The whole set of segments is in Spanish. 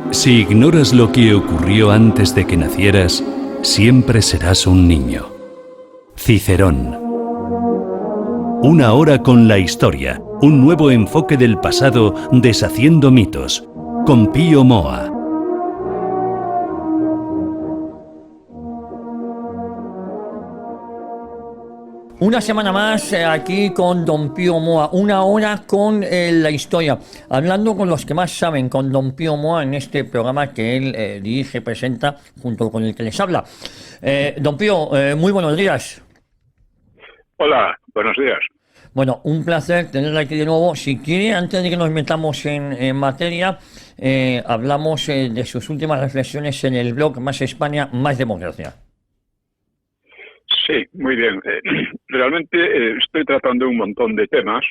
Si ignoras lo que ocurrió antes de que nacieras, siempre serás un niño. Cicerón. Una hora con la historia, un nuevo enfoque del pasado deshaciendo mitos, con Pío Moa. Una semana más aquí con Don Pío Moa, una hora con la historia, hablando con los que más saben, con Don Pío Moa en este programa que él dirige, presenta, junto con el que les habla. Don Pío, muy buenos días. Hola, buenos días. Bueno, un placer tenerla aquí de nuevo. Si quiere, antes de que nos metamos en materia, hablamos de sus últimas reflexiones en el blog Más España, Más Democracia. Sí, muy bien. Realmente estoy tratando un montón de temas,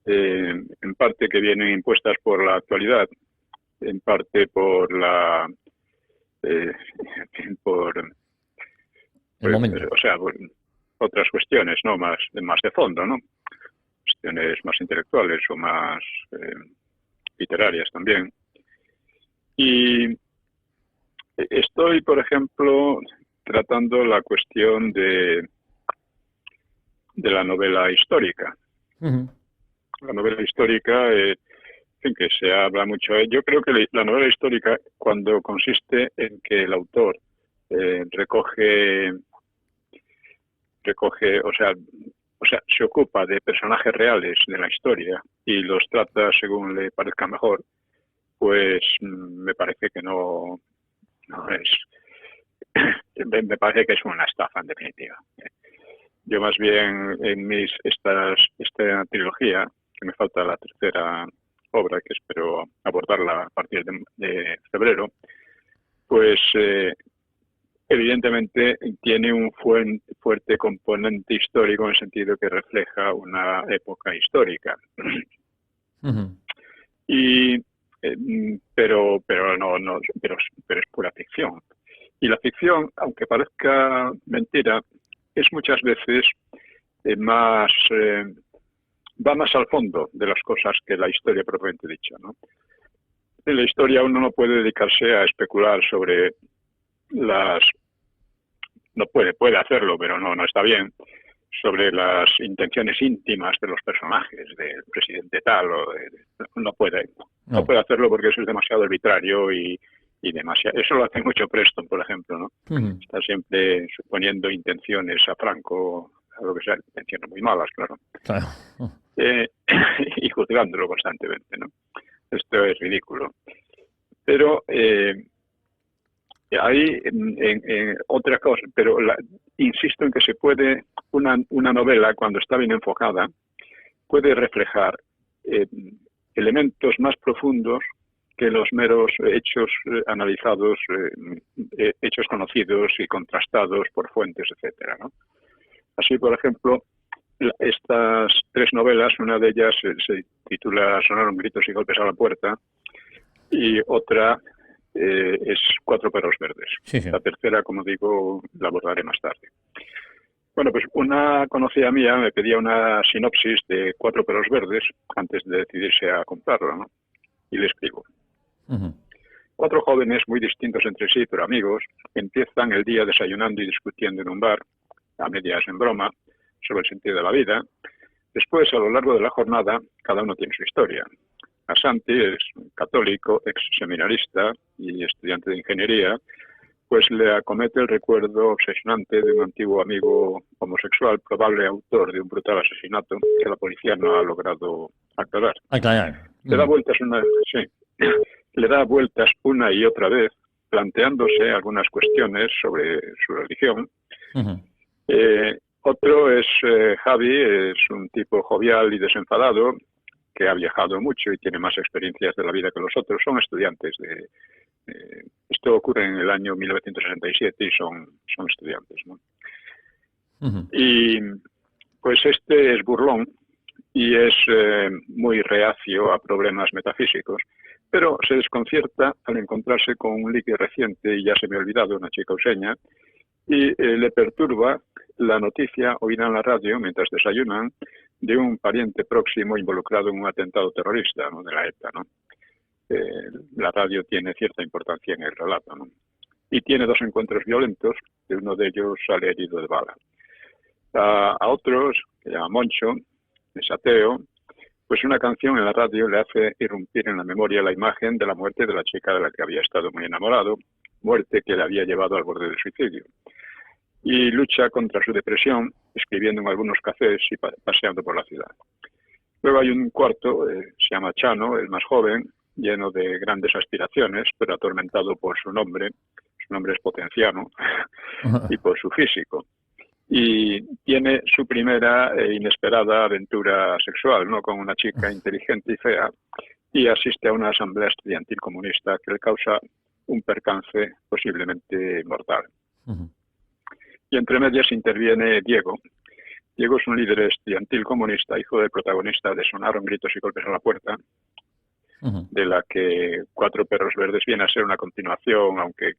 en parte que vienen impuestas por la actualidad, en parte por la... por El momento. o sea, por otras cuestiones, ¿no? Más de fondo, ¿no? Cuestiones más intelectuales o más literarias también. Y estoy, por ejemplo, tratando la cuestión de la novela histórica. Uh-huh. La novela histórica, en fin, que se habla mucho. Yo creo que la novela histórica, cuando consiste en que el autor recoge, o sea, se ocupa de personajes reales de la historia y los trata según le parezca mejor, pues me parece que no es... Me parece que es una estafa, en definitiva. Yo más bien en esta trilogía, que me falta la tercera obra, que espero abordarla a partir de febrero, pues evidentemente tiene un fuerte componente histórico en el sentido que refleja una época histórica. Uh-huh. Pero es pura ficción. Y la ficción, aunque parezca mentira, es muchas veces va más al fondo de las cosas que la historia propiamente dicha, ¿no? En la historia uno no puede dedicarse a especular sobre puede hacerlo, pero no está bien, sobre las intenciones íntimas de los personajes, del presidente tal, no puede hacerlo porque eso es demasiado arbitrario y demasiado. Eso lo hace mucho Preston, por ejemplo, ¿no? Uh-huh. Está siempre suponiendo intenciones a Franco, a lo que sea, intenciones muy malas, claro. Claro. Y juzgándolo constantemente, ¿no? Esto es ridículo. Pero hay otra cosa, pero insisto en que se puede, una novela, cuando está bien enfocada, puede reflejar elementos más profundos que los meros hechos analizados, hechos conocidos y contrastados por fuentes, etcétera, ¿no? Así, por ejemplo, estas tres novelas, una de ellas se titula Sonaron gritos y golpes a la puerta, y otra es Cuatro perros verdes. Sí, sí. La tercera, como digo, la abordaré más tarde. Bueno, pues una conocida mía me pedía una sinopsis de Cuatro perros verdes antes de decidirse a comprarla, ¿no? Y le escribo. Uh-huh. Cuatro jóvenes muy distintos entre sí, pero amigos, empiezan el día desayunando y discutiendo en un bar, a medias en broma, sobre el sentido de la vida. Después, a lo largo de la jornada, cada uno tiene su historia. A Santi es católico, ex seminarista y estudiante de ingeniería, pues le acomete el recuerdo obsesionante de un antiguo amigo homosexual, probable autor de un brutal asesinato que la policía no ha logrado aclarar. Le da vueltas una y otra vez, planteándose algunas cuestiones sobre su religión. Uh-huh. Otro es Javi, es un tipo jovial y desenfadado, que ha viajado mucho y tiene más experiencias de la vida que los otros. Son estudiantes esto ocurre en el año 1967 y son estudiantes, ¿no? Uh-huh. Y pues este es burlón y es muy reacio a problemas metafísicos, pero se desconcierta al encontrarse con un ligue reciente, y ya se me ha olvidado, una chica useña, y le perturba la noticia oída en la radio mientras desayunan de un pariente próximo involucrado en un atentado terrorista, ¿no?, de la ETA, ¿no? la radio tiene cierta importancia en el relato, ¿no? Y tiene 2 encuentros violentos, que uno de ellos sale herido de bala. A otros, que llama Moncho, es ateo, pues una canción en la radio le hace irrumpir en la memoria la imagen de la muerte de la chica de la que había estado muy enamorado, muerte que le había llevado al borde del suicidio. Y lucha contra su depresión, escribiendo en algunos cafés y paseando por la ciudad. Luego hay un cuarto, se llama Chano, el más joven, lleno de grandes aspiraciones, pero atormentado por su nombre es Potenciano, y por su físico. Y tiene su primera e inesperada aventura sexual, ¿no?, con una chica inteligente y fea, y asiste a una asamblea estudiantil comunista que le causa un percance posiblemente mortal. Y entre medias interviene Diego. Diego es un líder estudiantil comunista, hijo del protagonista de Sonaron gritos y golpes a la puerta, de la que Cuatro perros verdes viene a ser una continuación, aunque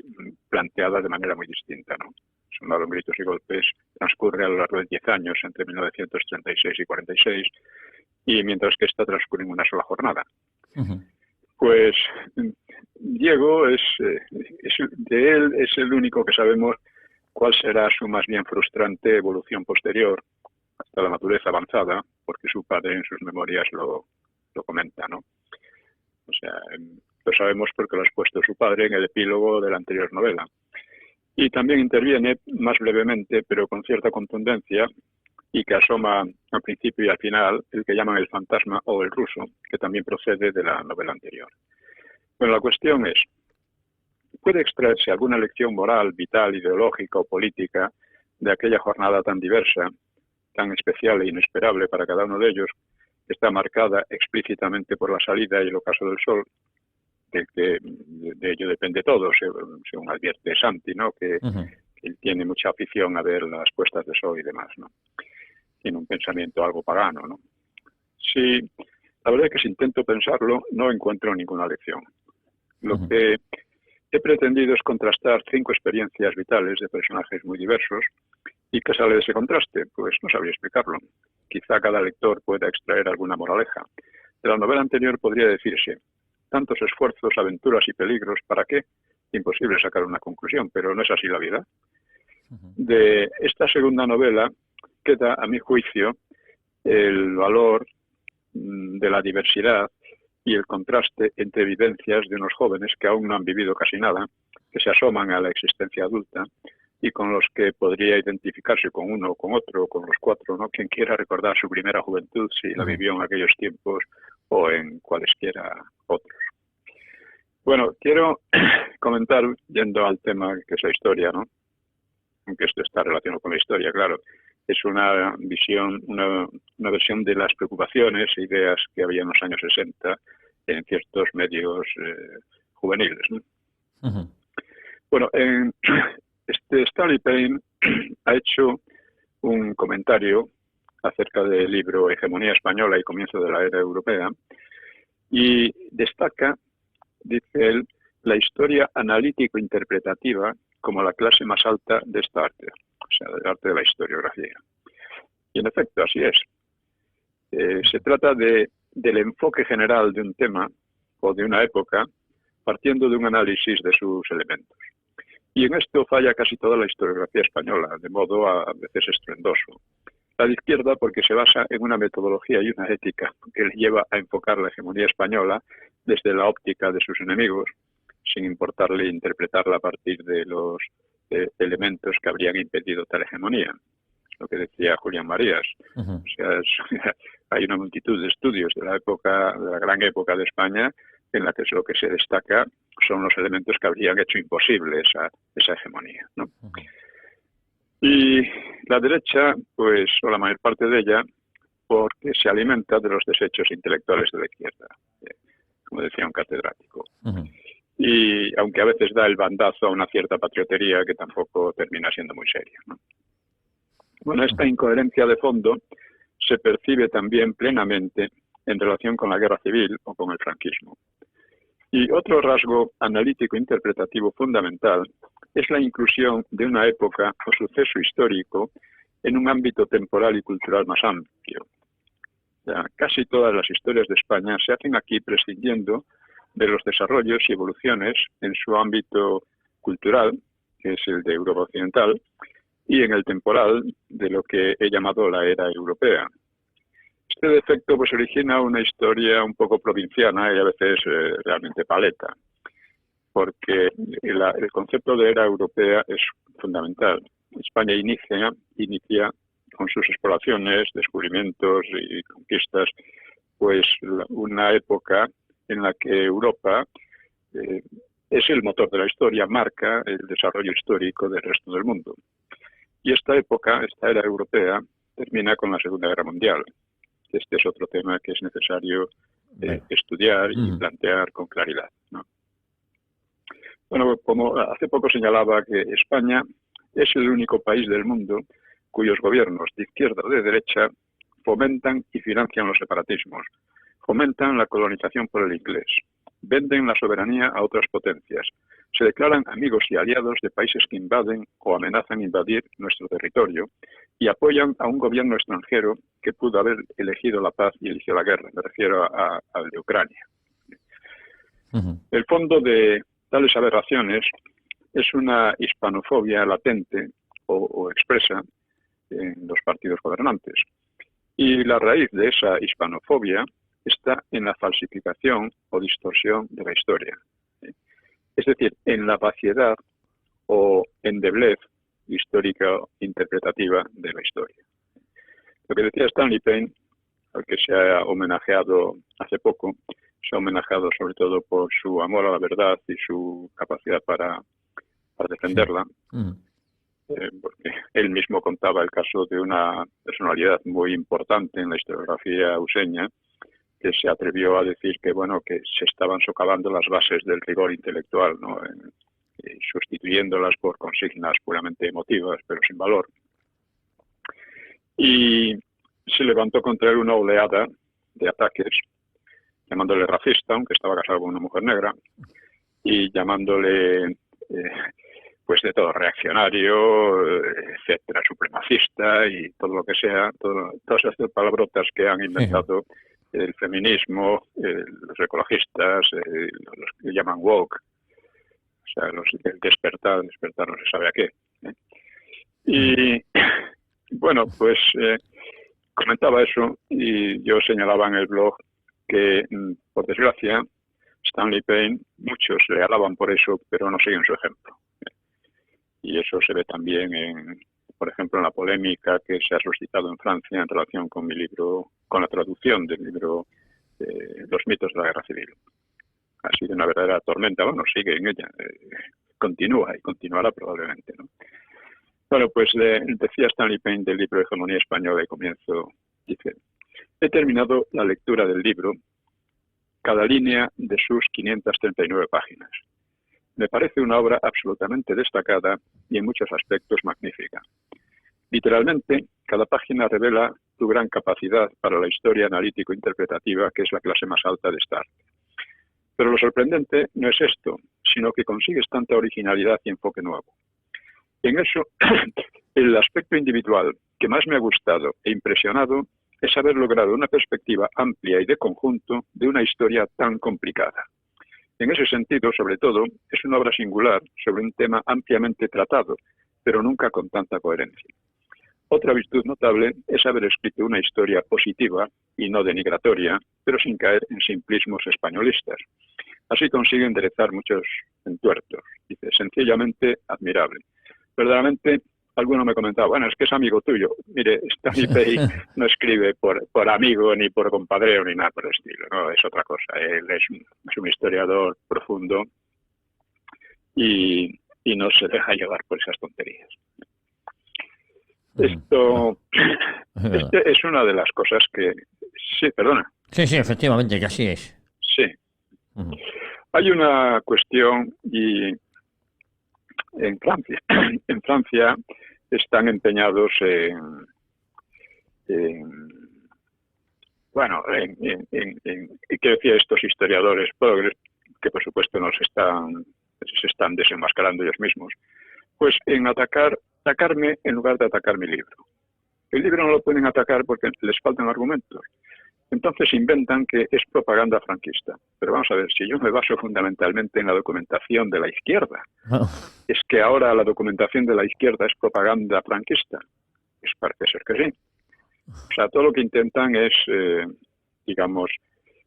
planteada de manera muy distinta, ¿no? Sonaron gritos y golpes transcurre a lo largo de 10 años, entre 1936 y 46, y mientras que esta transcurre en una sola jornada. Pues Diego de él es el único que sabemos cuál será su más bien frustrante evolución posterior hasta la madurez avanzada, porque su padre en sus memorias lo comenta, ¿no? O sea, lo sabemos porque lo ha expuesto su padre en el epílogo de la anterior novela. Y también interviene, más brevemente, pero con cierta contundencia, y que asoma al principio y al final, el que llaman el fantasma o el ruso, que también procede de la novela anterior. Bueno, la cuestión es, ¿puede extraerse alguna lección moral, vital, ideológica o política de aquella jornada tan diversa, tan especial e inesperable para cada uno de ellos, que está marcada explícitamente por la salida y el ocaso del sol, de que de ello depende todo, según advierte Santi, ¿no?, que él tiene mucha afición a ver las puestas de sol y demás, ¿no? Tiene un pensamiento algo pagano, ¿no? Sí, la verdad es que si intento pensarlo, no encuentro ninguna lección. Lo que he pretendido es contrastar 5 experiencias vitales de personajes muy diversos. ¿Y qué sale de ese contraste? Pues no sabría explicarlo. Quizá cada lector pueda extraer alguna moraleja. De la novela anterior podría decirse, tantos esfuerzos, aventuras y peligros, ¿para qué? Imposible sacar una conclusión, pero no es así la vida. De esta segunda novela queda, a mi juicio, el valor de la diversidad y el contraste entre vivencias de unos jóvenes que aún no han vivido casi nada, que se asoman a la existencia adulta y con los que podría identificarse con uno o con otro, o con los 4, ¿no?, quien quiera recordar su primera juventud, si la vivió en aquellos tiempos o en cualesquiera otros. Bueno, quiero comentar, yendo al tema que es la historia, ¿no?, aunque esto está relacionado con la historia, claro, es una visión, una versión de las preocupaciones e ideas que había en los años 60 en ciertos medios juveniles, ¿no? Bueno, Stanley Payne ha hecho un comentario acerca del libro Hegemonía Española y Comienzo de la Era Europea y destaca, dice él, la historia analítico-interpretativa como la clase más alta de esta arte, o sea, del arte de la historiografía. Y en efecto, así es. Se trata del enfoque general de un tema o de una época partiendo de un análisis de sus elementos. Y en esto falla casi toda la historiografía española, de modo a veces estruendoso. La de izquierda porque se basa en una metodología y una ética que le lleva a enfocar la hegemonía española desde la óptica de sus enemigos, sin importarle interpretarla a partir de los elementos que habrían impedido tal hegemonía. Lo que decía Julián Marías. O sea, hay una multitud de estudios de la época, de la gran época de España, en la que lo que se destaca son los elementos que habrían hecho imposible esa hegemonía, ¿no? Y la derecha, pues, o la mayor parte de ella, porque se alimenta de los desechos intelectuales de la izquierda, como decía un catedrático. Y aunque a veces da el bandazo a una cierta patriotería que tampoco termina siendo muy seria, ¿no? Bueno, esta incoherencia de fondo se percibe también plenamente en relación con la guerra civil o con el franquismo. Y otro rasgo analítico-interpretativo fundamental es la inclusión de una época o suceso histórico en un ámbito temporal y cultural más amplio. O sea, casi todas las historias de España se hacen aquí prescindiendo de los desarrollos y evoluciones en su ámbito cultural, que es el de Europa Occidental, y en el temporal de lo que he llamado la era europea. Este defecto pues origina una historia un poco provinciana y a veces realmente paleta, porque el concepto de era europea es fundamental. España inicia con sus exploraciones, descubrimientos y conquistas, pues una época en la que Europa es el motor de la historia, marca el desarrollo histórico del resto del mundo. Y esta época, esta era europea, termina con la Segunda Guerra Mundial. Este es otro tema que es necesario estudiar y plantear con claridad, ¿no? Bueno, como hace poco señalaba que España es el único país del mundo cuyos gobiernos de izquierda o de derecha fomentan y financian los separatismos, fomentan la colonización por el inglés, venden la soberanía a otras potencias, se declaran amigos y aliados de países que invaden o amenazan invadir nuestro territorio y apoyan a un gobierno extranjero que pudo haber elegido la paz y eligió la guerra. Me refiero al de Ucrania. El fondo de tales aberraciones es una hispanofobia latente o expresa en los partidos gobernantes. Y la raíz de esa hispanofobia está en la falsificación o distorsión de la historia. Es decir, en la vaciedad o endeblez histórica interpretativa de la historia. Lo que decía Stanley Payne, al que se ha homenajeado hace poco, se ha homenajeado sobre todo por su amor a la verdad y su capacidad para defenderla, porque él mismo contaba el caso de una personalidad muy importante en la historiografía useña, que se atrevió a decir que bueno, que se estaban socavando las bases del rigor intelectual, ¿no? Sustituyéndolas por consignas puramente emotivas, pero sin valor. Y se levantó contra él una oleada de ataques, llamándole racista, aunque estaba casado con una mujer negra, y llamándole pues de todo, reaccionario, etcétera, supremacista y todo lo que sea, todas estas palabrotas que han inventado el feminismo, los ecologistas, los que llaman woke, o sea, el despertar no se sabe a qué. Y bueno, pues comentaba eso y yo señalaba en el blog que, por desgracia, Stanley Payne, muchos le alaban por eso, pero no siguen su ejemplo. Y eso se ve también, por ejemplo, en la polémica que se ha suscitado en Francia en relación con mi libro, con la traducción del libro Los mitos de la guerra civil. Ha sido una verdadera tormenta. Bueno, sigue en ella. Continúa y continuará probablemente, ¿no? Bueno, pues decía Stanley Payne del libro Hegemonía Española de comienzo, dice: he terminado la lectura del libro, cada línea de sus 539 páginas. Me parece una obra absolutamente destacada y en muchos aspectos magnífica. Literalmente, cada página revela tu gran capacidad para la historia analítico-interpretativa, que es la clase más alta de esta arte. Pero lo sorprendente no es esto, sino que consigues tanta originalidad y enfoque nuevo. En eso, el aspecto individual que más me ha gustado e impresionado es haber logrado una perspectiva amplia y de conjunto de una historia tan complicada. En ese sentido, sobre todo, es una obra singular sobre un tema ampliamente tratado, pero nunca con tanta coherencia. Otra virtud notable es haber escrito una historia positiva y no denigratoria, pero sin caer en simplismos españolistas. Así consigue enderezar muchos entuertos. Dice, sencillamente admirable. Verdaderamente, alguno me comentaba, bueno, es que es amigo tuyo. Mire, Stanley Payne no escribe por amigo, ni por compadreo, ni nada por el estilo, ¿no? Es otra cosa. Él es un historiador profundo y no se deja llevar por esas tonterías. Esto es una de las cosas que... Sí, perdona. Sí, efectivamente, que así es. Sí. Hay una cuestión y en Francia están empeñados en ¿qué decía estos historiadores progres, que por supuesto se están desenmascarando ellos mismos? Pues en atacarme en lugar de atacar mi libro. El libro no lo pueden atacar porque les faltan argumentos, Entonces inventan que es propaganda franquista. Pero vamos a ver, si yo me baso fundamentalmente en la documentación de la izquierda, es que ahora la documentación de la izquierda es propaganda franquista. Pues parece ser que sí. O sea, todo lo que intentan es, digamos,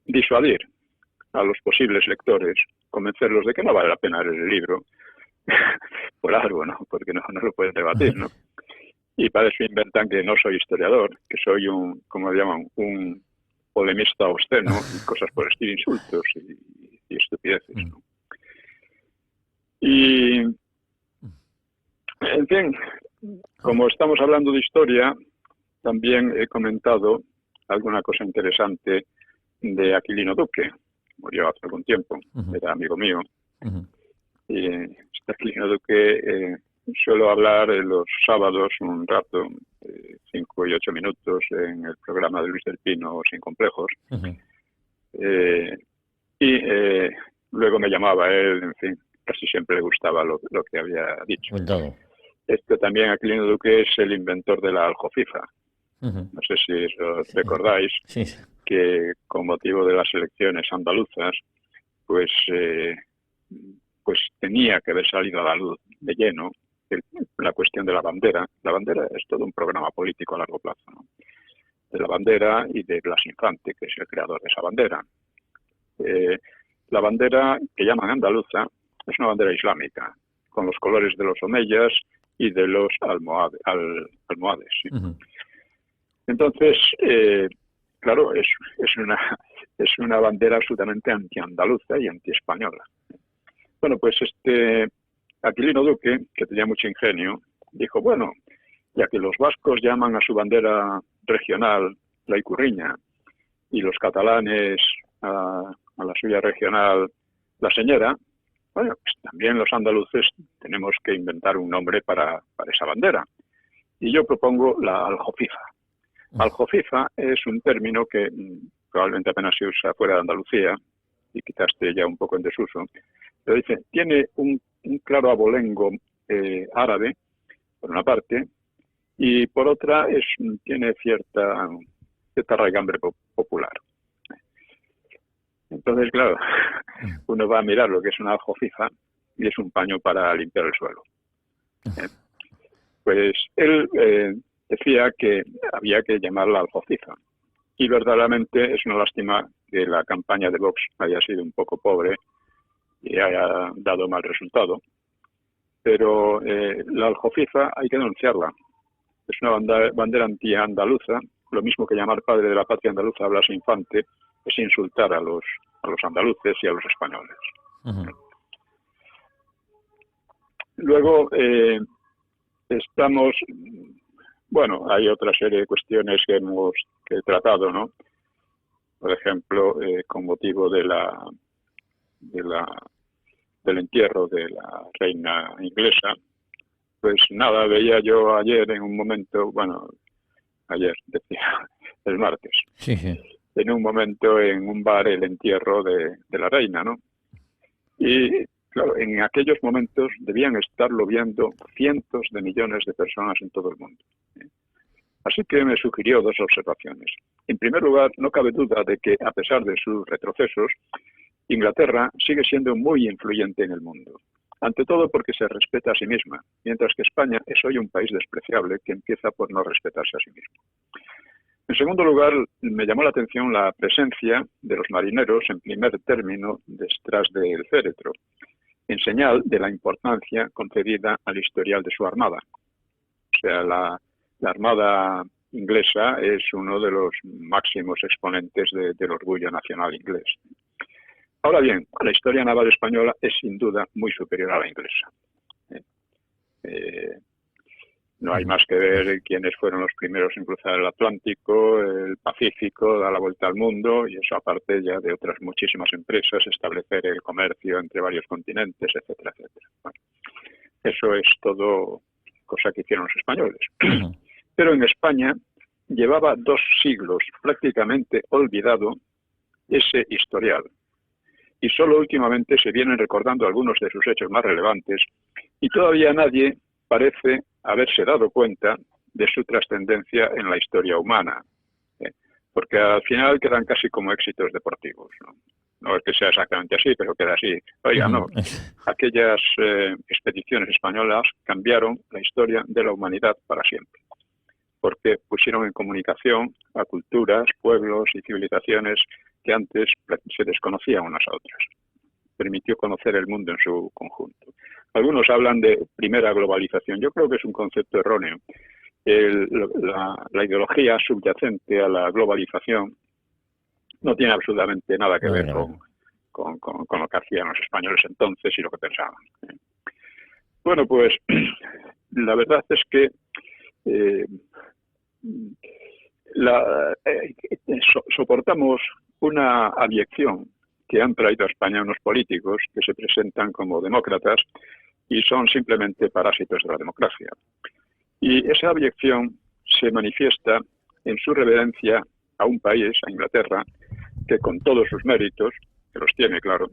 disuadir a los posibles lectores, convencerlos de que no vale la pena leer el libro, por algo, ¿no? Porque no lo pueden debatir, ¿no? Y para eso inventan que no soy historiador, que soy un, como llaman, un polemista obsceno y cosas por el estilo, insultos y estupideces, ¿no? Y, en fin, como estamos hablando de historia, también he comentado alguna cosa interesante de Aquilino Duque. Murió hace algún tiempo, era amigo mío. Y este Aquilino Duque suelo hablar los sábados un rato, 5 y 8 minutos, en el programa de Luis del Pino, Sin Complejos. Y luego me llamaba él, en fin, casi siempre le gustaba lo que había dicho. También Aquilino Duque es el inventor de la aljofifa. No sé si os recordáis que con motivo de las elecciones andaluzas, pues tenía que haber salido a la luz de lleno la cuestión de la bandera. La bandera es todo un programa político a largo plazo, ¿no? De la bandera y de Blas Infante, que es el creador de esa bandera. La bandera que llaman andaluza es una bandera islámica, con los colores de los omeyas y de los almohades. ¿Sí? Entonces, claro, es una bandera absolutamente anti-andaluza y anti-española. Bueno, pues Aquilino Duque, que tenía mucho ingenio, dijo, bueno, ya que los vascos llaman a su bandera regional la Icurriña y los catalanes a la suya regional la Señera, bueno, pues también los andaluces tenemos que inventar un nombre para esa bandera. Y yo propongo la aljofifa. Aljofifa es un término que probablemente apenas se usa fuera de Andalucía y quizás esté ya un poco en desuso, pero dice, tiene un claro abolengo árabe, por una parte, y por otra tiene cierta raigambre popular. Entonces, claro, uno va a mirar lo que es una aljofifa y es un paño para limpiar el suelo. Pues él decía que había que llamarla aljofifa. Y verdaderamente es una lástima que la campaña de Vox haya sido un poco pobre y haya dado mal resultado. Pero la aljofifa hay que denunciarla. Es una bandera anti-andaluza, lo mismo que llamar padre de la patria andaluza a Blas Infante es insultar a los andaluces y a los españoles. Luego bueno, hay otra serie de cuestiones que he tratado, ¿no? Por ejemplo, con motivo del entierro de la reina inglesa, pues nada, veía yo ayer en un momento, bueno, ayer, decía, el martes, en un momento en un bar el entierro de la reina, ¿no? Y claro, en aquellos momentos debían estarlo viendo cientos de millones de personas en todo el mundo. Así que me sugirió dos observaciones. En primer lugar, no cabe duda de que, a pesar de sus retrocesos, Inglaterra sigue siendo muy influyente en el mundo. Ante todo porque se respeta a sí misma, mientras que España es hoy un país despreciable que empieza por no respetarse a sí mismo. En segundo lugar, me llamó la atención la presencia de los marineros en primer término detrás del féretro, en señal de la importancia concedida al historial de su armada. O sea, la armada inglesa es uno de los máximos exponentes del orgullo nacional inglés. Ahora bien, la historia naval española es sin duda muy superior a la inglesa. No hay más que ver quiénes fueron los primeros en cruzar el Atlántico, el Pacífico, dar la vuelta al mundo, y eso aparte ya de otras muchísimas empresas, establecer el comercio entre varios continentes, etcétera, etcétera. Bueno, eso es todo cosa que hicieron los españoles. Pero en España llevaba 2 siglos prácticamente olvidado ese historial. Y solo últimamente se vienen recordando algunos de sus hechos más relevantes y todavía nadie parece haberse dado cuenta de su trascendencia en la historia humana. porque al final quedan casi como éxitos deportivos, ¿no? No es que sea exactamente así, pero queda así. Oiga, no, aquellas expediciones españolas cambiaron la historia de la humanidad para siempre, porque pusieron en comunicación a culturas, pueblos y civilizaciones que antes se desconocían unas a otras. Permitió conocer el mundo en su conjunto. Algunos hablan de primera globalización. Yo creo que es un concepto erróneo. La ideología subyacente a la globalización no tiene absolutamente nada que ver con lo que hacían los españoles entonces y lo que pensaban. Bueno, pues la verdad es que soportamos una abyección que han traído a España unos políticos que se presentan como demócratas y son simplemente parásitos de la democracia. Y esa abyección se manifiesta en su reverencia a un país, a Inglaterra, que con todos sus méritos, que los tiene, claro,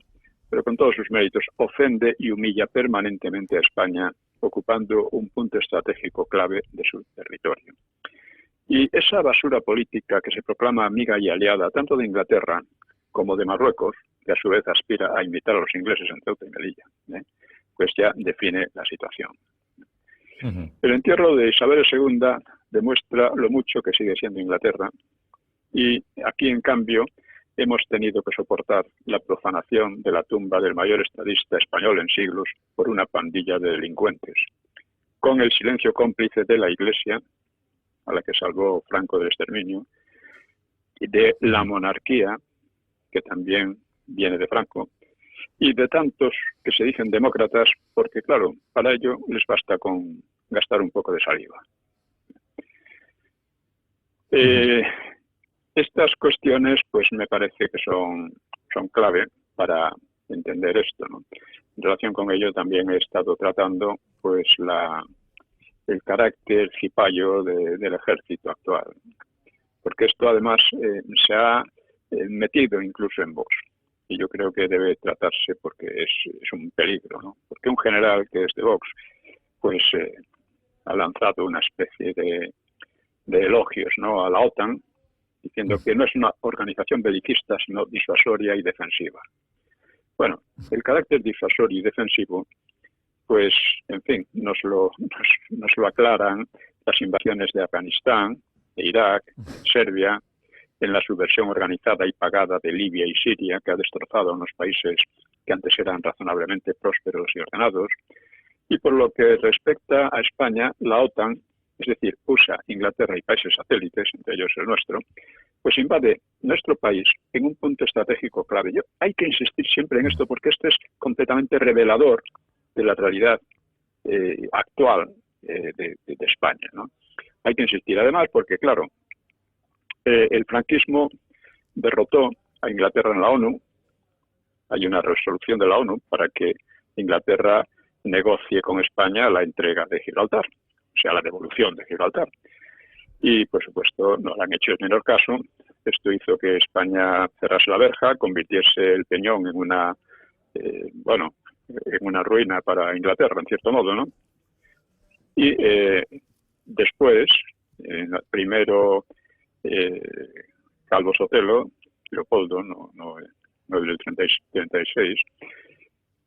pero con todos sus méritos ofende y humilla permanentemente a España, ocupando un punto estratégico clave de su territorio. Y esa basura política que se proclama amiga y aliada tanto de Inglaterra como de Marruecos, que a su vez aspira a imitar a los ingleses en Ceuta y Melilla, pues ya define la situación. El entierro de Isabel II demuestra lo mucho que sigue siendo Inglaterra y aquí, en cambio, hemos tenido que soportar la profanación de la tumba del mayor estadista español en siglos por una pandilla de delincuentes, con el silencio cómplice de la Iglesia, a la que salvó Franco del exterminio, y de la monarquía, que también viene de Franco, y de tantos que se dicen demócratas, porque claro, para ello les basta con gastar un poco de saliva. Estas cuestiones, pues me parece que son clave para entender esto, ¿no? En relación con ello también he estado tratando, pues, el carácter cipayo del ejército actual, porque esto además se ha metido incluso en Vox. Y yo creo que debe tratarse porque es un peligro, ¿no? Porque un general que es de Vox, pues ha lanzado una especie de elogios, ¿no?, a la OTAN, diciendo que no es una organización belicista, sino disuasoria y defensiva. Bueno, el carácter disuasorio y defensivo, pues, en fin, nos lo aclaran las invasiones de Afganistán, de Irak, Serbia, en la subversión organizada y pagada de Libia y Siria, que ha destrozado a unos países que antes eran razonablemente prósperos y ordenados. Y por lo que respecta a España, la OTAN, es decir, USA, Inglaterra y países satélites, entre ellos el nuestro, pues invade nuestro país en un punto estratégico clave. Hay que insistir siempre en esto porque esto es completamente revelador de la realidad actual de España, ¿no? Hay que insistir además porque, claro, el franquismo derrotó a Inglaterra en la ONU. Hay una resolución de la ONU para que Inglaterra negocie con España la entrega de Gibraltar, o sea, la devolución de Gibraltar. Y, por supuesto, no le han hecho el menor caso. Esto hizo que España cerrase la verja, convirtiese el Peñón en una, en una ruina para Inglaterra, en cierto modo, ¿no? Y después, primero Calvo Sotelo, Leopoldo, no del 36,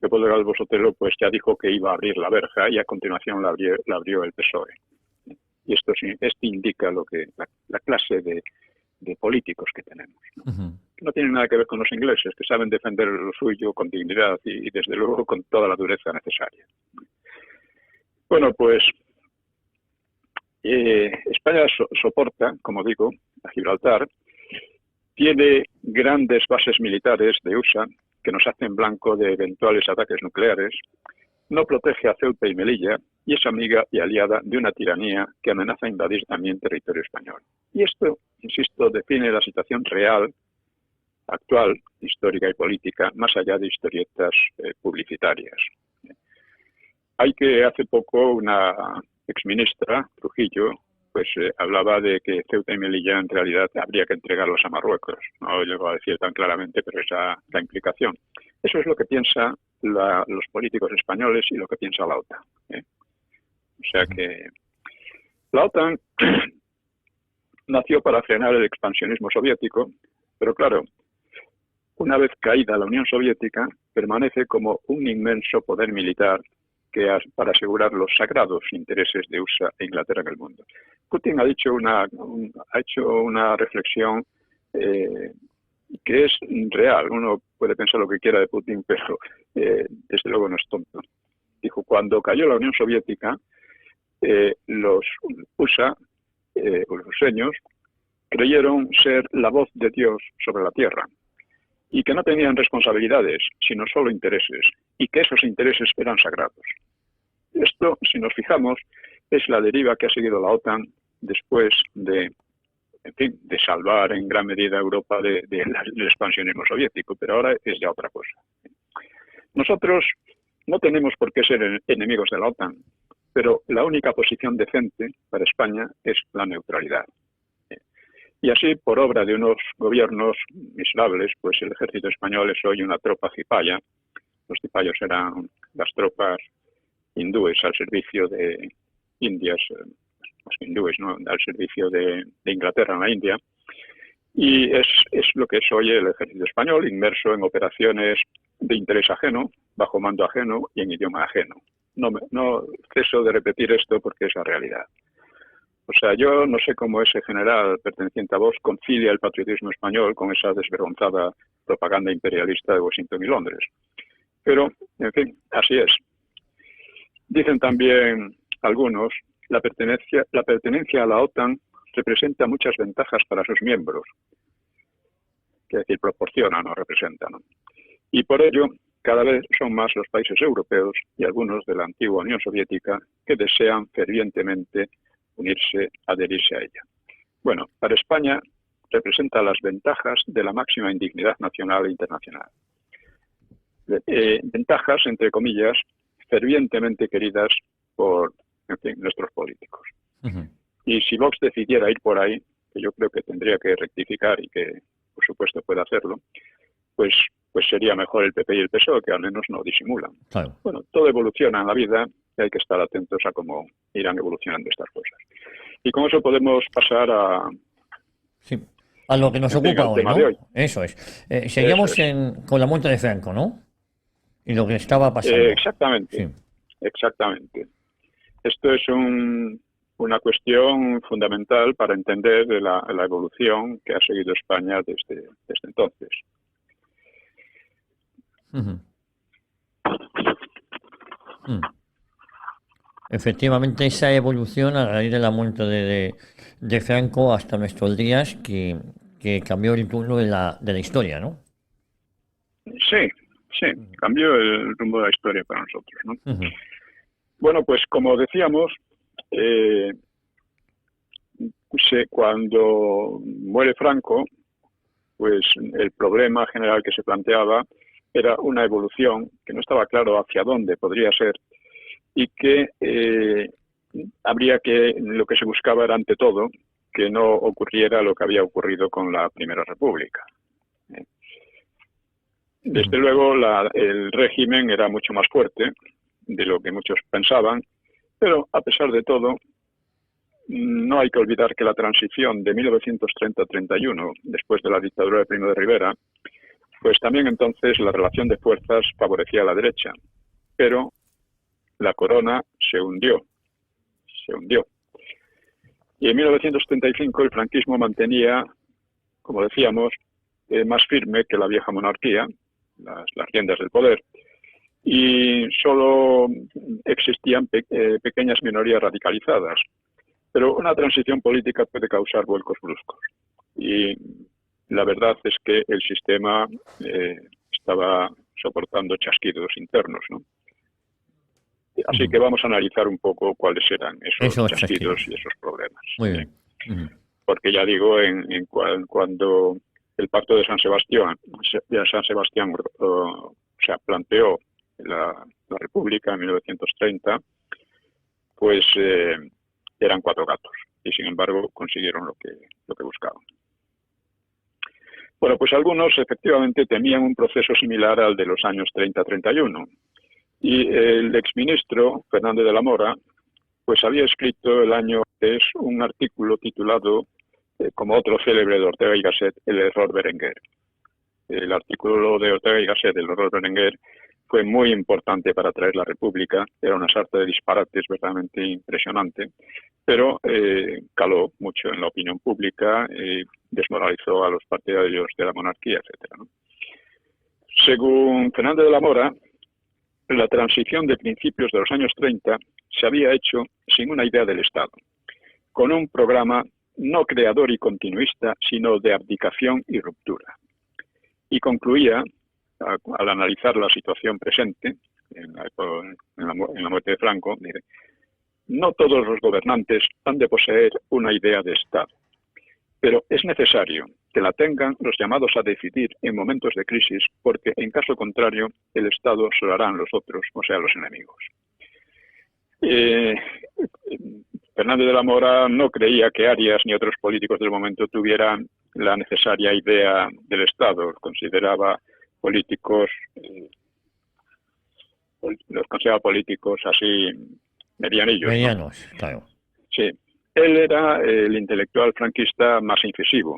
Leopoldo Calvo Sotelo, pues ya dijo que iba a abrir la verja y a continuación la abrió el PSOE. Y esto indica la clase de políticos que tenemos, ¿no? No tienen nada que ver con los ingleses, que saben defender lo suyo con dignidad y desde luego con toda la dureza necesaria. Bueno, pues España soporta, como digo, a Gibraltar, tiene grandes bases militares de USA que nos hacen blanco de eventuales ataques nucleares, no protege a Ceuta y Melilla y es amiga y aliada de una tiranía que amenaza invadir también territorio español. Y esto, insisto, define la situación real, actual, histórica y política, más allá de historietas publicitarias. Hay que hace poco una exministra, Trujillo, pues hablaba de que Ceuta y Melilla en realidad habría que entregarlos a Marruecos. No lo llegó a decir tan claramente, pero esa es la implicación. Eso es lo que piensan los políticos españoles y lo que piensa la OTAN. O sea que la OTAN nació para frenar el expansionismo soviético, pero claro, una vez caída la Unión Soviética, permanece como un inmenso poder militar para asegurar los sagrados intereses de USA e Inglaterra en el mundo. Putin ha hecho una reflexión que es real. Uno puede pensar lo que quiera de Putin, pero desde luego no es tonto. Dijo, cuando cayó la Unión Soviética, los USA, los ruseños, creyeron ser la voz de Dios sobre la tierra y que no tenían responsabilidades, sino solo intereses, y que esos intereses eran sagrados. Esto, si nos fijamos, es la deriva que ha seguido la OTAN después de salvar en gran medida a Europa del expansionismo soviético, pero ahora es ya otra cosa. Nosotros no tenemos por qué ser enemigos de la OTAN, pero la única posición decente para España es la neutralidad. Y así, por obra de unos gobiernos miserables, pues el ejército español es hoy una tropa cipaya. Los cipayos eran las tropas hindúes al servicio de Indias, los hindúes, ¿no?, al servicio de Inglaterra en la India. Y es lo que es hoy el ejército español, inmerso en operaciones de interés ajeno, bajo mando ajeno y en idioma ajeno. No ceso de repetir esto porque es la realidad. O sea, yo no sé cómo ese general perteneciente a Vox concilia el patriotismo español con esa desvergonzada propaganda imperialista de Washington y Londres. Pero, en fin, así es. Dicen también algunos, la pertenencia a la OTAN representa muchas ventajas para sus miembros. Es decir, proporciona, no representa, ¿no? Y por ello, cada vez son más los países europeos y algunos de la antigua Unión Soviética que desean fervientemente adherirse a ella. Bueno, para España representa las ventajas de la máxima indignidad nacional e internacional. Ventajas, entre comillas, fervientemente queridas por, en fin, nuestros políticos. Uh-huh. Y si Vox decidiera ir por ahí, que yo creo que tendría que rectificar y que, por supuesto, puede hacerlo, pues sería mejor el PP y el PSOE, que al menos no disimulan. Claro. Bueno, todo evoluciona en la vida y hay que estar atentos a cómo irán evolucionando estas cosas. Y con eso podemos pasar a... Sí, a lo que nos ocupa hoy, ¿no? Hoy. Eso es. Seguimos con la muerte de Franco, ¿no? Y lo que estaba pasando. Exactamente, sí. Exactamente. Esto es una cuestión fundamental para entender de la evolución que ha seguido España desde entonces. Uh-huh. Efectivamente, esa evolución a raíz de la muerte de Franco hasta nuestros días que cambió el rumbo de la historia, ¿no? Sí, cambió el rumbo de la historia para nosotros, ¿no? Uh-huh. Bueno, pues como decíamos, cuando muere Franco, pues el problema general que se planteaba era una evolución que no estaba claro hacia dónde podría ser y que lo que se buscaba era ante todo que no ocurriera lo que había ocurrido con la Primera República. Desde luego el régimen era mucho más fuerte de lo que muchos pensaban, pero a pesar de todo no hay que olvidar que la transición de 1930 a 31, después de la dictadura de Primo de Rivera, pues también entonces la relación de fuerzas favorecía a la derecha, pero la corona se hundió. Y en 1975 el franquismo mantenía, como decíamos, más firme que la vieja monarquía, las riendas del poder, y solo existían pequeñas minorías radicalizadas. Pero una transición política puede causar vuelcos bruscos. Y la verdad es que el sistema estaba soportando chasquidos internos, ¿no? Así que vamos a analizar un poco cuáles eran esos chasquidos y esos problemas. Muy bien. Porque ya digo, cuando el Pacto de San Sebastián planteó la República en 1930, pues eran 4 gatos y sin embargo consiguieron lo que buscaban. Bueno, pues algunos efectivamente temían un proceso similar al de los años 30-31 y el exministro Fernández de la Mora pues había escrito el año antes un artículo titulado como otro célebre de Ortega y Gasset, el error Berenguer. El artículo de Ortega y Gasset, el error Berenguer, fue muy importante para traer la República. Era una sarta de disparates verdaderamente impresionante, pero caló mucho en la opinión pública y desmoralizó a los partidarios de la monarquía, etcétera, ¿no? Según Fernández de la Mora, la transición de principios de los años 30 se había hecho sin una idea del Estado, con un programa no creador y continuista, sino de abdicación y ruptura. Y concluía, al analizar la situación presente, en la muerte de Franco, dice: no todos los gobernantes han de poseer una idea de Estado, pero es necesario que la tengan los llamados a decidir en momentos de crisis, porque en caso contrario el Estado se lo harán los otros, o sea, los enemigos. Fernández de la Mora no creía que Arias ni otros políticos del momento tuvieran la necesaria idea del Estado. Consideraba políticos, los consideraba políticos así medianillos, Medianos, ¿no? Claro. Sí. Él era el intelectual franquista más incisivo.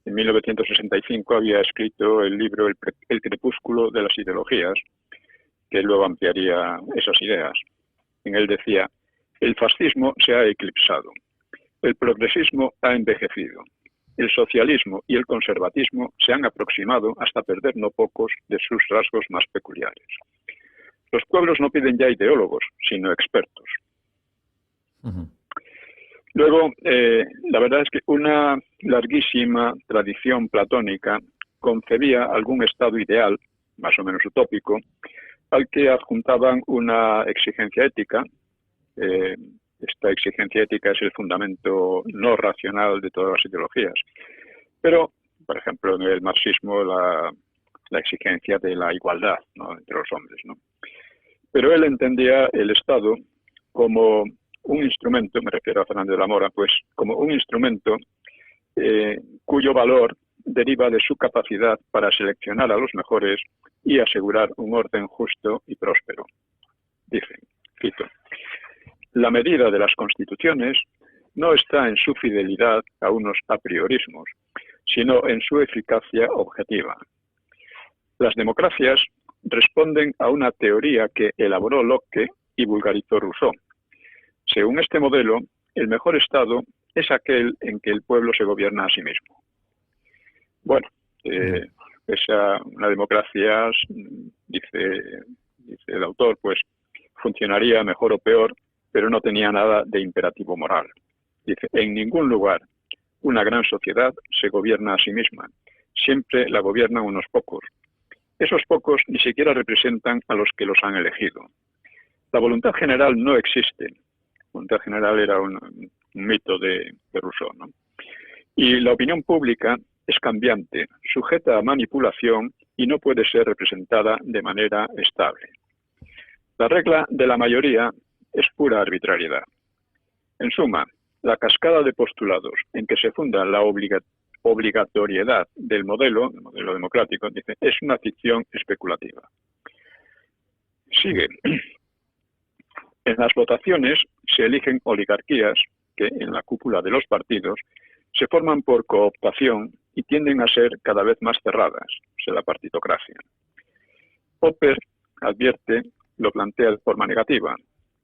En 1965 había escrito el libro El crepúsculo de las ideologías, que luego ampliaría esas ideas. En él decía: el fascismo se ha eclipsado, el progresismo ha envejecido, el socialismo y el conservatismo se han aproximado hasta perder no pocos de sus rasgos más peculiares. Los pueblos no piden ya ideólogos, sino expertos. Uh-huh. Luego, la verdad es que una larguísima tradición platónica concebía algún estado ideal, más o menos utópico, al que adjuntaban una exigencia ética. Esta exigencia ética es el fundamento no racional de todas las ideologías. Pero, por ejemplo, en el marxismo, la exigencia de la igualdad, ¿no?, entre los hombres, ¿no? Pero él entendía el Estado como un instrumento, me refiero a Fernández de la Mora, pues como un instrumento cuyo valor deriva de su capacidad para seleccionar a los mejores y asegurar un orden justo y próspero. Dice, cito: la medida de las constituciones no está en su fidelidad a unos apriorismos, sino en su eficacia objetiva. Las democracias responden a una teoría que elaboró Locke y vulgarizó Rousseau. Según este modelo, el mejor Estado es aquel en que el pueblo se gobierna a sí mismo. Bueno, una democracia, dice el autor, pues funcionaría mejor o peor, pero no tenía nada de imperativo moral. Dice: en ningún lugar una gran sociedad se gobierna a sí misma, siempre la gobiernan unos pocos. Esos pocos ni siquiera representan a los que los han elegido. La voluntad general no existe. La voluntad general era un mito de Rousseau, ¿no? Y la opinión pública es cambiante, sujeta a manipulación y no puede ser representada de manera estable. La regla de la mayoría es pura arbitrariedad. En suma, la cascada de postulados en que se funda la obligatoriedad del modelo democrático, dice, es una ficción especulativa. Sigue. En las votaciones se eligen oligarquías que, en la cúpula de los partidos, se forman por cooptación y tienden a ser cada vez más cerradas, o sea, la partitocracia. Popper advierte, lo plantea de forma negativa: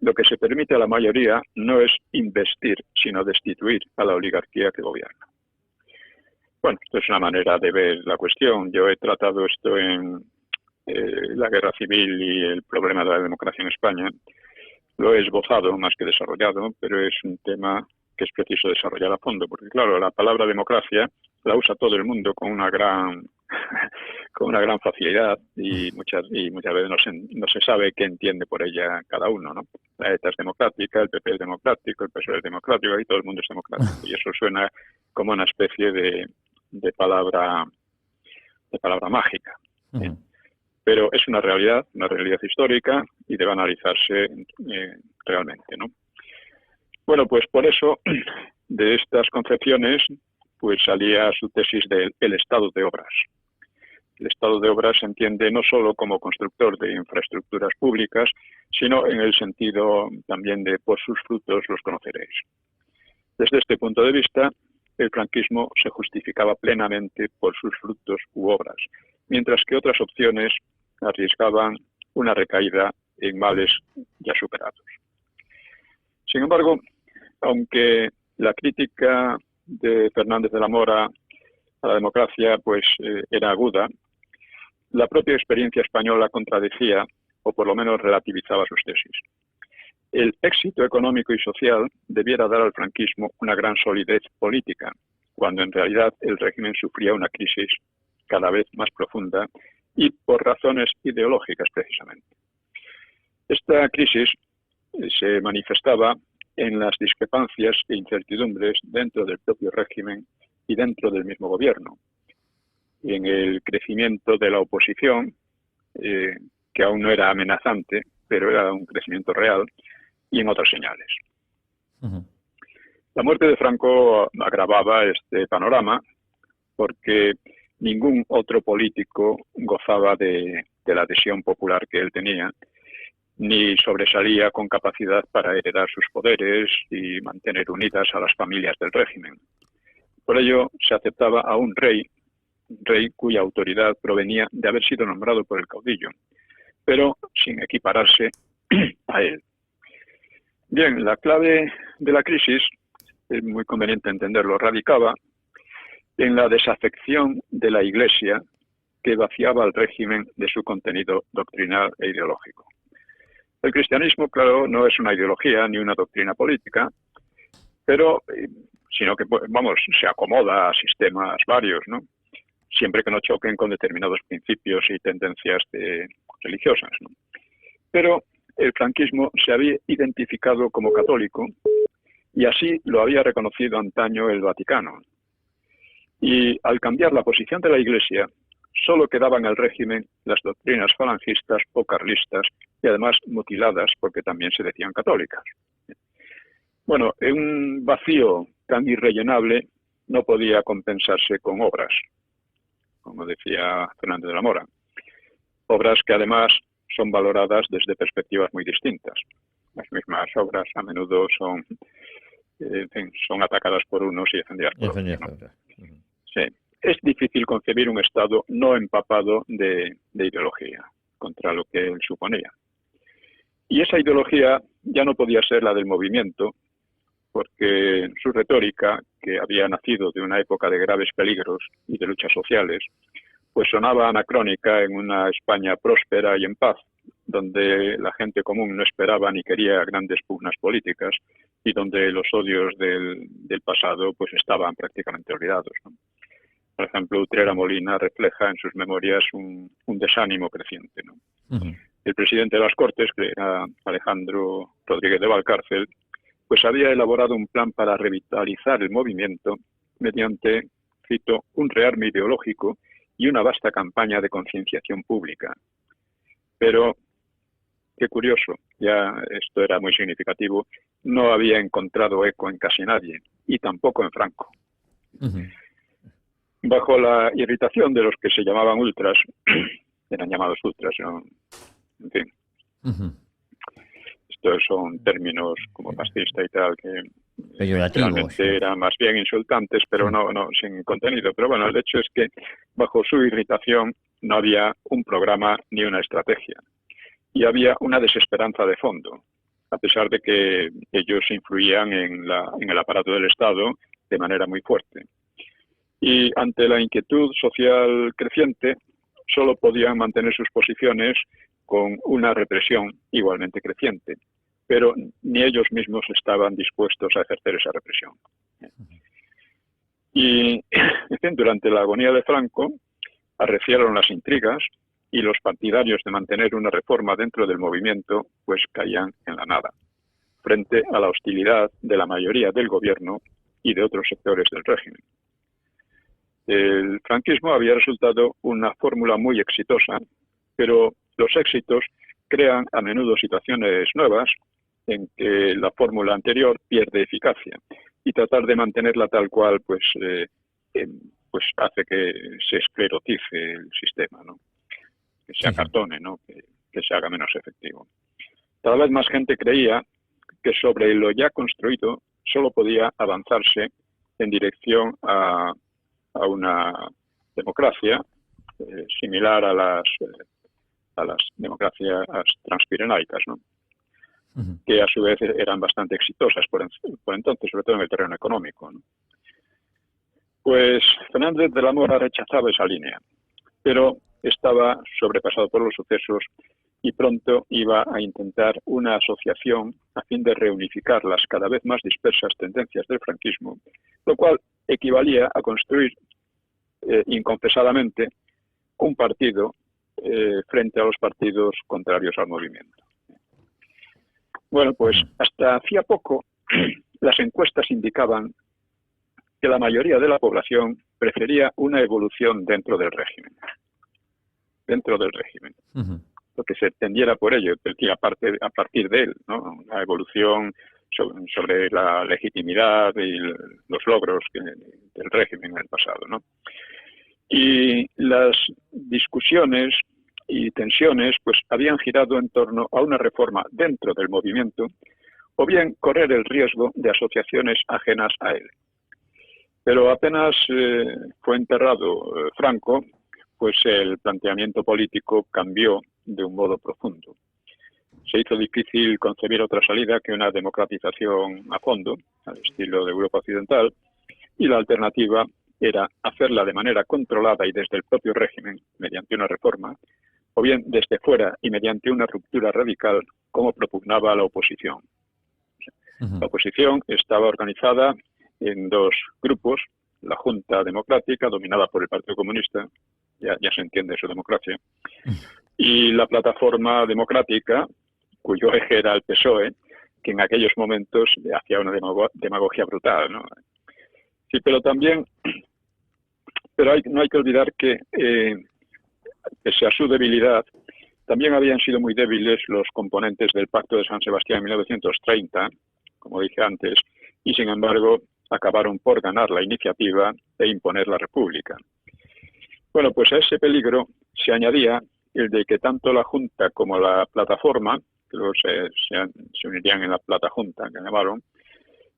lo que se permite a la mayoría no es investir, sino destituir a la oligarquía que gobierna. Bueno, esto es una manera de ver la cuestión. Yo he tratado esto en la guerra civil y el problema de la democracia en España. Lo he esbozado más que desarrollado, pero es un tema que es preciso desarrollar a fondo, porque claro, la palabra democracia la usa todo el mundo con una gran facilidad y muchas veces no se sabe qué entiende por ella cada uno, ¿no? La ETA es democrática, el PP es democrático, el PSOE es democrático y todo el mundo es democrático. Y eso suena como una especie de palabra mágica. Uh-huh. Pero es una realidad histórica y debe analizarse realmente, ¿no? Bueno, pues por eso de estas concepciones pues salía su tesis del estado de obras. El estado de obras se entiende no solo como constructor de infraestructuras públicas, sino en el sentido también de por sus frutos los conoceréis. Desde este punto de vista, el franquismo se justificaba plenamente por sus frutos u obras, mientras que otras opciones arriesgaban una recaída en males ya superados. Sin embargo, aunque la crítica de Fernández de la Mora a la democracia era aguda, la propia experiencia española contradecía, o por lo menos relativizaba sus tesis. El éxito económico y social debiera dar al franquismo una gran solidez política, cuando en realidad el régimen sufría una crisis cada vez más profunda y por razones ideológicas precisamente. Esta crisis se manifestaba en las discrepancias e incertidumbres dentro del propio régimen y dentro del mismo gobierno, en el crecimiento de la oposición, que aún no era amenazante, pero era un crecimiento real, y en otras señales. La muerte de Franco agravaba este panorama porque ningún otro político gozaba de la adhesión popular que él tenía, ni sobresalía con capacidad para heredar sus poderes y mantener unidas a las familias del régimen. Por ello, se aceptaba a un rey cuya autoridad provenía de haber sido nombrado por el caudillo, pero sin equipararse a él. Bien, la clave de la crisis, es muy conveniente entenderlo, radicaba en la desafección de la Iglesia que vaciaba al régimen de su contenido doctrinal e ideológico. El cristianismo, claro, no es una ideología ni una doctrina política, pero sino que, se acomoda a sistemas varios, ¿no? Siempre que no choquen con determinados principios y tendencias religiosas, ¿no? Pero el franquismo se había identificado como católico y así lo había reconocido antaño el Vaticano. Y al cambiar la posición de la Iglesia, solo quedaban al régimen las doctrinas falangistas o carlistas y además mutiladas porque también se decían católicas. Bueno, un vacío tan irrellenable no podía compensarse con obras, como decía Fernández de la Mora. Obras que además son valoradas desde perspectivas muy distintas. Las mismas obras a menudo son atacadas por unos y defendidas por otros, ¿no? Sí. Es difícil concebir un Estado no empapado de ideología, contra lo que él suponía. Y esa ideología ya no podía ser la del movimiento, porque su retórica, que había nacido de una época de graves peligros y de luchas sociales, pues sonaba anacrónica en una España próspera y en paz, donde la gente común no esperaba ni quería grandes pugnas políticas y donde los odios del pasado pues estaban prácticamente olvidados, ¿no? Por ejemplo, Utrera Molina refleja en sus memorias un desánimo creciente, ¿no? El presidente de las Cortes, que era Alejandro Rodríguez de Valcárcel, pues había elaborado un plan para revitalizar el movimiento mediante, cito, un rearme ideológico y una vasta campaña de concienciación pública. Pero, qué curioso, ya esto era muy significativo, no había encontrado eco en casi nadie, y tampoco en Franco. Bajo la irritación de los que se llamaban ultras, eran llamados ultras, ¿no? En fin. Estos son términos como fascista y tal, que realmente eran más bien insultantes, pero no sin contenido. Pero bueno, el hecho es que bajo su irritación no había un programa ni una estrategia. Y había una desesperanza de fondo, a pesar de que ellos influían en el aparato del Estado de manera muy fuerte. Y ante la inquietud social creciente, solo podían mantener sus posiciones con una represión igualmente creciente, pero ni ellos mismos estaban dispuestos a ejercer esa represión. Y durante la agonía de Franco, arreciaron las intrigas y los partidarios de mantener una reforma dentro del movimiento pues caían en la nada, frente a la hostilidad de la mayoría del gobierno y de otros sectores del régimen. El franquismo había resultado una fórmula muy exitosa, pero los éxitos crean a menudo situaciones nuevas en que la fórmula anterior pierde eficacia y tratar de mantenerla tal cual pues hace que se esclerotice el sistema, ¿no? Que se acartone, ¿no? Que se haga menos efectivo. Cada vez más gente creía que sobre lo ya construido solo podía avanzarse en dirección a una democracia similar a las democracias transpirenaicas, ¿no? Que a su vez eran bastante exitosas por entonces, sobre todo en el terreno económico, ¿no? Pues Fernández de la Mora rechazaba esa línea, pero estaba sobrepasado por los sucesos y pronto iba a intentar una asociación a fin de reunificar las cada vez más dispersas tendencias del franquismo, lo cual equivalía a construir inconfesadamente un partido frente a los partidos contrarios al movimiento. Bueno, pues hasta hacía poco las encuestas indicaban que la mayoría de la población prefería una evolución dentro del régimen. Dentro del régimen. Lo que se tendiera por ello, a partir de él, ¿no? La evolución sobre la legitimidad y los logros del régimen en el pasado, ¿no? Y las discusiones y tensiones pues habían girado en torno a una reforma dentro del movimiento o bien correr el riesgo de asociaciones ajenas a él. Pero apenas fue enterrado Franco, pues el planteamiento político cambió de un modo profundo. Se hizo difícil concebir otra salida que una democratización a fondo, al estilo de Europa Occidental, y la alternativa era hacerla de manera controlada y desde el propio régimen, mediante una reforma, o bien desde fuera y mediante una ruptura radical, como propugnaba la oposición. La oposición estaba organizada en dos grupos: la Junta Democrática, dominada por el Partido Comunista, ya se entiende su democracia, y la Plataforma Democrática, cuyo eje era el PSOE, que en aquellos momentos hacía una demagogia brutal, ¿no? Sí, pero también, no hay que olvidar que, pese a su debilidad, también habían sido muy débiles los componentes del Pacto de San Sebastián en 1930, como dije antes, y sin embargo acabaron por ganar la iniciativa e imponer la República. Bueno, pues a ese peligro se añadía el de que tanto la Junta como la Plataforma, que luego se unirían en la Platajunta, que llamaron,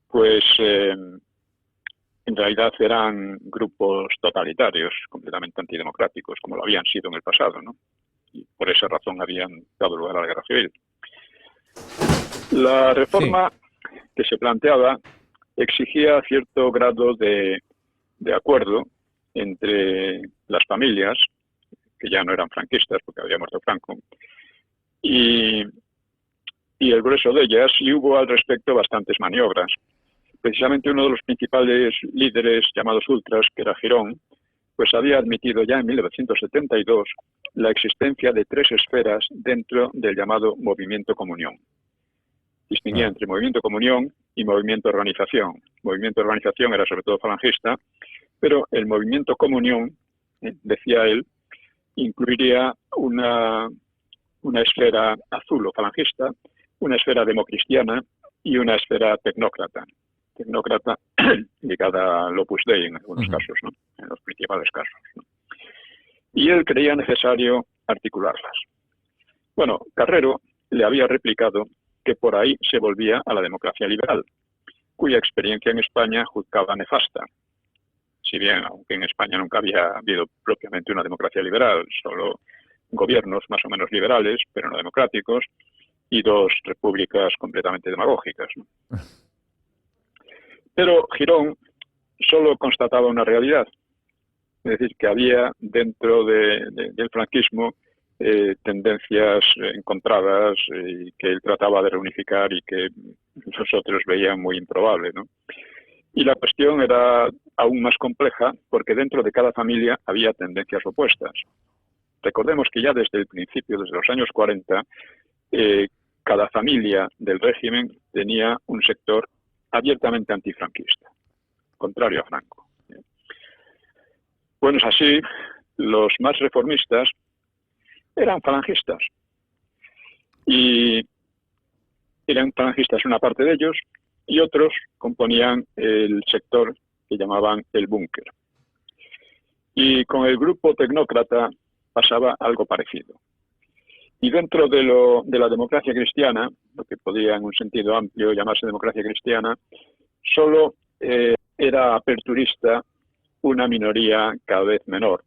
pues en realidad eran grupos totalitarios, completamente antidemocráticos, como lo habían sido en el pasado, ¿no? Y por esa razón habían dado lugar a la guerra civil. La reforma que se planteaba exigía cierto grado de acuerdo entre las familias, que ya no eran franquistas porque había muerto Franco, y el grueso de ellas, y hubo al respecto bastantes maniobras. Precisamente uno de los principales líderes llamados ultras, que era Girón, pues había admitido ya en 1972 la existencia de tres esferas dentro del llamado Movimiento Comunión. Distinguía entre Movimiento Comunión y Movimiento Organización. Movimiento Organización era sobre todo falangista, pero el Movimiento Comunión, decía él, incluiría una esfera azul o falangista, una esfera democristiana y una esfera tecnócrata ligada al Opus Dei en algunos casos, ¿no? En los principales casos, ¿no? Y él creía necesario articularlas. Bueno, Carrero le había replicado que por ahí se volvía a la democracia liberal, cuya experiencia en España juzgaba nefasta. Si bien, aunque en España nunca había habido propiamente una democracia liberal, solo gobiernos más o menos liberales, pero no democráticos, y dos repúblicas completamente demagógicas, ¿no? Pero Girón solo constataba una realidad, es decir, que había dentro del franquismo tendencias encontradas y que él trataba de reunificar y que nosotros veían muy improbable, ¿no? Y la cuestión era aún más compleja porque dentro de cada familia había tendencias opuestas. Recordemos que ya desde el principio, desde los años 40, cada familia del régimen tenía un sector abiertamente antifranquista, contrario a Franco. Bueno, es así, los más reformistas eran falangistas. Y eran falangistas una parte de ellos, y otros componían el sector que llamaban el búnker. Y con el grupo tecnócrata pasaba algo parecido. Y dentro de la democracia cristiana, lo que podía en un sentido amplio llamarse democracia cristiana, solo era aperturista una minoría cada vez menor,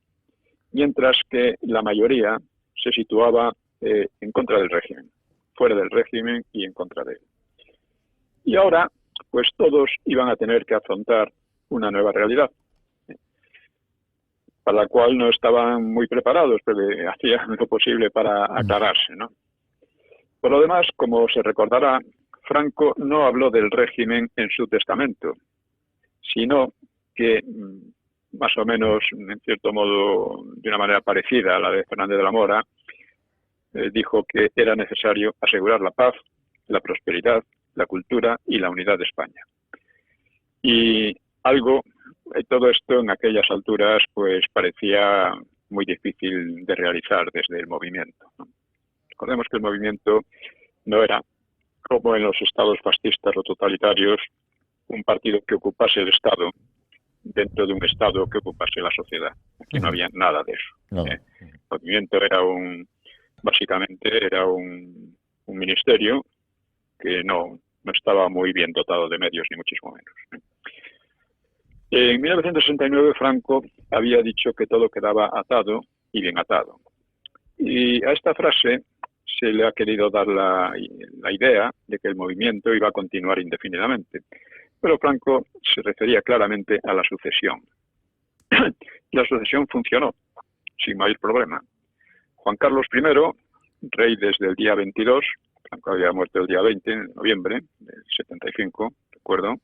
mientras que la mayoría se situaba en contra del régimen, fuera del régimen y en contra de él. Y ahora, pues todos iban a tener que afrontar una nueva realidad, para la cual no estaban muy preparados, pero hacían lo posible para aclararse, ¿no? Por lo demás, como se recordará, Franco no habló del régimen en su testamento, sino que, más o menos, en cierto modo, de una manera parecida a la de Fernández de la Mora, dijo que era necesario asegurar la paz, la prosperidad, la cultura y la unidad de España. Y todo esto en aquellas alturas pues parecía muy difícil de realizar desde el movimiento, ¿no? Recordemos que el movimiento no era, como en los estados fascistas o totalitarios, un partido que ocupase el Estado dentro de un Estado que ocupase la sociedad. Aquí no había nada de eso. No. El movimiento era básicamente era un ministerio que no estaba muy bien dotado de medios, ni muchísimo menos. En 1969 Franco había dicho que todo quedaba atado y bien atado. Y a esta frase se le ha querido dar la idea de que el movimiento iba a continuar indefinidamente. Pero Franco se refería claramente a la sucesión. La sucesión funcionó sin mayor problema. Juan Carlos I, rey desde el día 22, Franco había muerto el día 20 de noviembre del 75, recuerdo,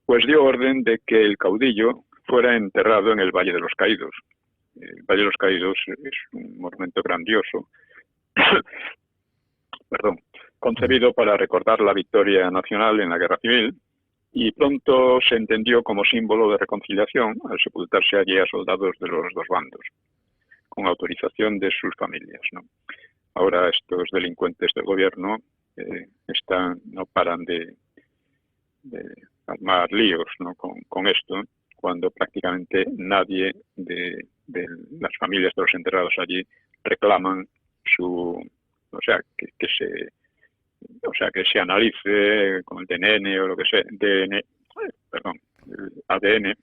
pues dio orden de que el caudillo fuera enterrado en el Valle de los Caídos. El Valle de los Caídos es un monumento grandioso, concebido para recordar la victoria nacional en la Guerra Civil, y pronto se entendió como símbolo de reconciliación al sepultarse allí a soldados de los dos bandos, con autorización de sus familias, ¿no? Ahora estos delincuentes del gobierno no paran de armar líos, ¿no? con esto, cuando prácticamente nadie de las familias de los enterrados allí reclaman que se analice con el DNN o lo que sea, el ADN,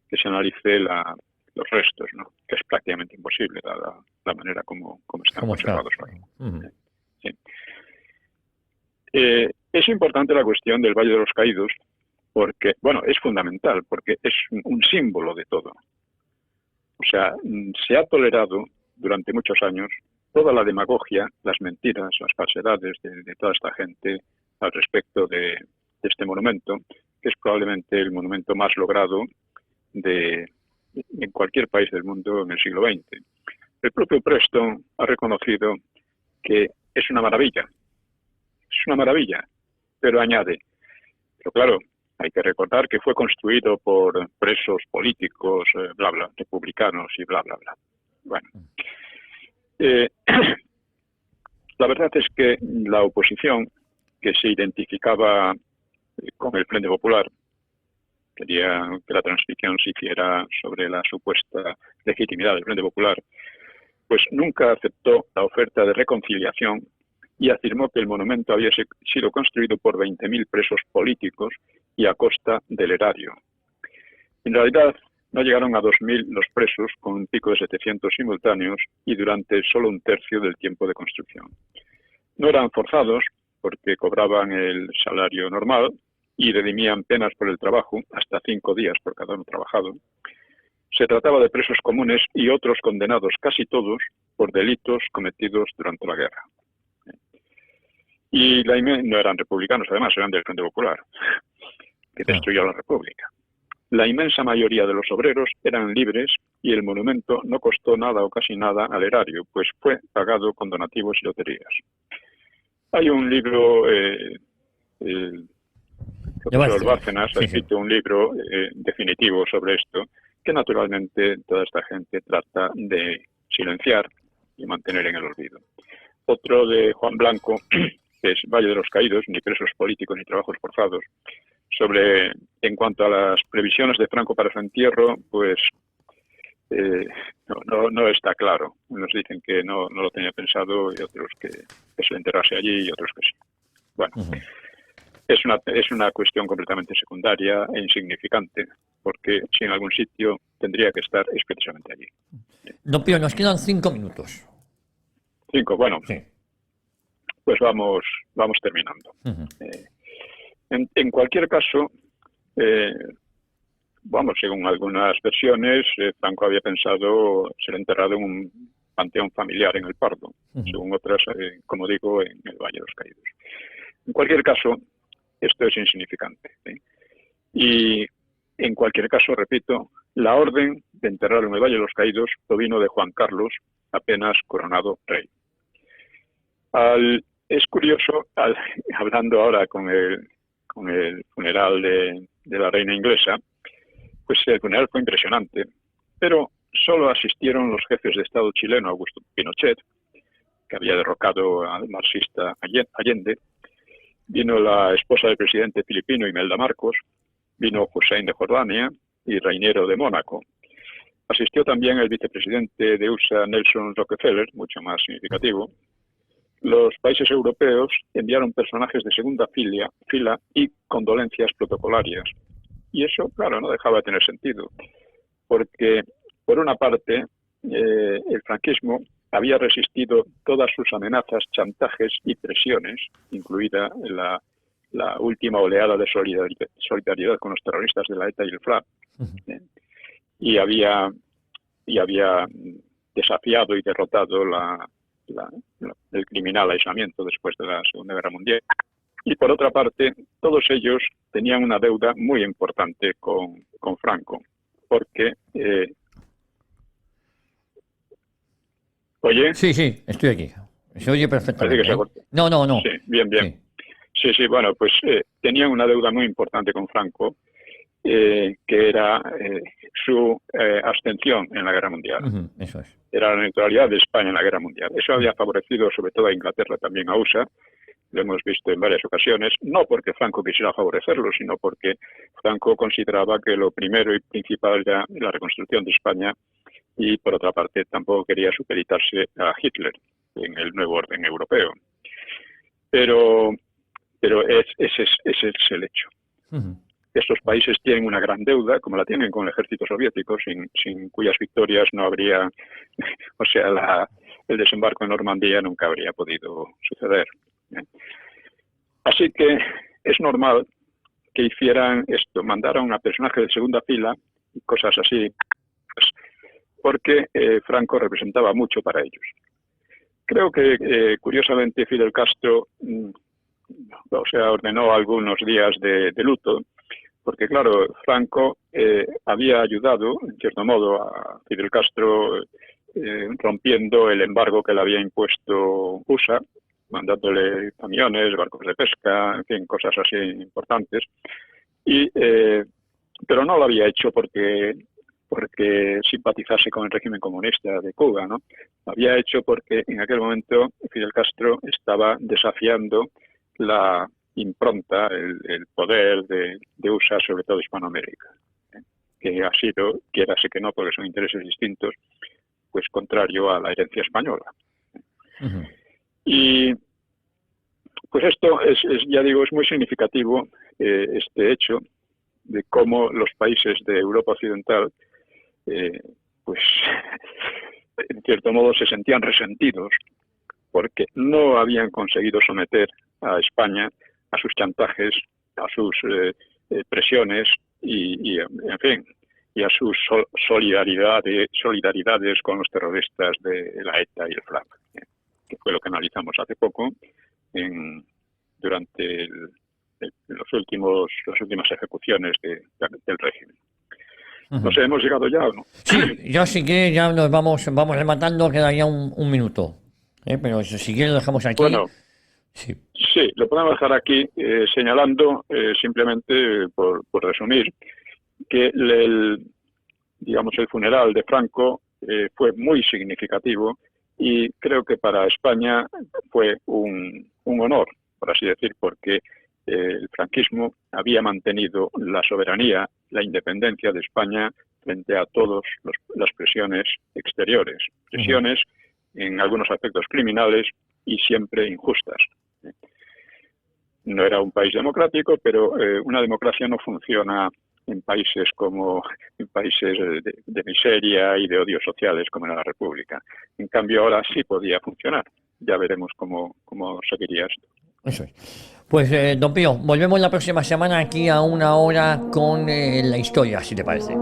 que se analice los restos, ¿no? Que es prácticamente imposible dada la manera como están conservados hoy. Sí. Es importante la cuestión del Valle de los Caídos porque, es fundamental, porque es un símbolo de todo. O sea, se ha tolerado durante muchos años toda la demagogia, las mentiras, las falsedades de toda esta gente al respecto de este monumento, que es probablemente el monumento más logrado en cualquier país del mundo en el siglo XX. El propio Preston ha reconocido que es una maravilla, pero añade, pero claro, hay que recordar que fue construido por presos políticos, republicanos y bla, bla, bla. Bueno, la verdad es que la oposición, que se identificaba con el Frente Popular, quería que la transcripción se hiciera sobre la supuesta legitimidad del Frente Popular, pues nunca aceptó la oferta de reconciliación y afirmó que el monumento había sido construido por 20.000 presos políticos y a costa del erario. En realidad, no llegaron a 2.000 los presos, con un pico de 700 simultáneos y durante solo un tercio del tiempo de construcción. No eran forzados, porque cobraban el salario normal y redimían penas por el trabajo, hasta 5 días por cada uno trabajado. Se trataba de presos comunes y otros condenados, casi todos, por delitos cometidos durante la guerra. Y no eran republicanos, además, eran del Frente Popular, que destruyó la República. La inmensa mayoría de los obreros eran libres y el monumento no costó nada o casi nada al erario, pues fue pagado con donativos y loterías. Hay un libro, el profesor Bárcenas ha escrito un libro definitivo sobre esto, que naturalmente toda esta gente trata de silenciar y mantener en el olvido. Otro de Juan Blanco, que es Valle de los Caídos, ni presos políticos ni trabajos forzados. En cuanto a las previsiones de Franco para su entierro, pues no está claro. Unos dicen que no lo tenía pensado y otros que se enterrase allí y otros que sí. Bueno, es una cuestión completamente secundaria e insignificante, porque si en algún sitio tendría que estar es precisamente allí. Don Pío, nos quedan 5 minutos. 5, bueno, Sí. pues vamos terminando. Uh-huh. En cualquier caso, según algunas versiones, Franco había pensado ser enterrado en un panteón familiar en el Pardo, según otras, como digo, en el Valle de los Caídos. En cualquier caso, esto es insignificante. Y en cualquier caso, repito, la orden de enterrarlo en el Valle de los Caídos provino de Juan Carlos, apenas coronado rey. Es curioso, hablando ahora con el funeral de la reina inglesa, pues el funeral fue impresionante, pero solo asistieron los jefes de Estado chileno, Augusto Pinochet, que había derrocado al marxista Allende, vino la esposa del presidente filipino Imelda Marcos, vino Hussein de Jordania y Reiniero de Mónaco. Asistió también el vicepresidente de USA, Nelson Rockefeller, mucho más significativo. Los países europeos enviaron personajes de segunda fila y condolencias protocolarias. Y eso, claro, no dejaba de tener sentido, porque, por una parte, el franquismo había resistido todas sus amenazas, chantajes y presiones, incluida la última oleada de solidaridad con los terroristas de la ETA y el FLA, y había desafiado y derrotado el criminal aislamiento después de la Segunda Guerra Mundial. Y por otra parte, todos ellos tenían una deuda muy importante con Franco, porque... ¿Oye? Sí, estoy aquí. Se oye perfectamente. No. Sí, bien. Sí, bueno, pues tenían una deuda muy importante con Franco, que era su abstención en la Guerra Mundial. Eso es. Era la neutralidad de España en la Guerra Mundial. Eso había favorecido sobre todo a Inglaterra, también a USA. Lo hemos visto en varias ocasiones, no porque Franco quisiera favorecerlo, sino porque Franco consideraba que lo primero y principal era la reconstrucción de España, y por otra parte tampoco quería supeditarse a Hitler en el nuevo orden europeo. Pero ese es el hecho. Estos países tienen una gran deuda, como la tienen con el ejército soviético, sin cuyas victorias no habría, o sea, el desembarco en Normandía nunca habría podido suceder. Así que es normal que hicieran esto, mandaran a personajes de segunda fila y cosas así, pues, porque Franco representaba mucho para ellos. Creo que, curiosamente, Fidel Castro ordenó algunos días de luto, porque, claro, Franco había ayudado, en cierto modo, a Fidel Castro rompiendo el embargo que le había impuesto USA, mandándole camiones, barcos de pesca, en fin, cosas así importantes. Pero no lo había hecho porque simpatizase con el régimen comunista de Cuba, ¿no? Lo había hecho porque en aquel momento Fidel Castro estaba desafiando la impronta, el poder de USA, sobre todo Hispanoamérica, que ha sido, quiérase que no, porque son intereses distintos, pues contrario a la herencia española. Y pues esto ya digo, es muy significativo, este hecho de cómo los países de Europa Occidental, pues en cierto modo se sentían resentidos porque no habían conseguido someter a España a sus chantajes, a sus presiones y en fin, y a sus solidaridades con los terroristas de la ETA y el FLAP, que fue lo que analizamos hace poco durante las últimas ejecuciones del régimen. No sé, ¿hemos llegado ya o no? Sí, ya sí que ya nos vamos rematando, queda ya un minuto. Pero eso, si quieres lo dejamos aquí. Bueno, sí, lo podemos dejar aquí señalando simplemente, por resumir, que el funeral de Franco fue muy significativo y creo que para España fue un honor, por así decir, porque el franquismo había mantenido la soberanía, la independencia de España frente a todas las presiones exteriores, presiones en algunos aspectos criminales y siempre injustas. no era un país democrático, pero una democracia no funciona en países en países de miseria y de odios sociales como en la República. En cambio, ahora sí podía funcionar. Ya veremos cómo seguiría esto. Eso es. Pues, don Pío, volvemos la próxima semana aquí a una hora con la historia, si te parece.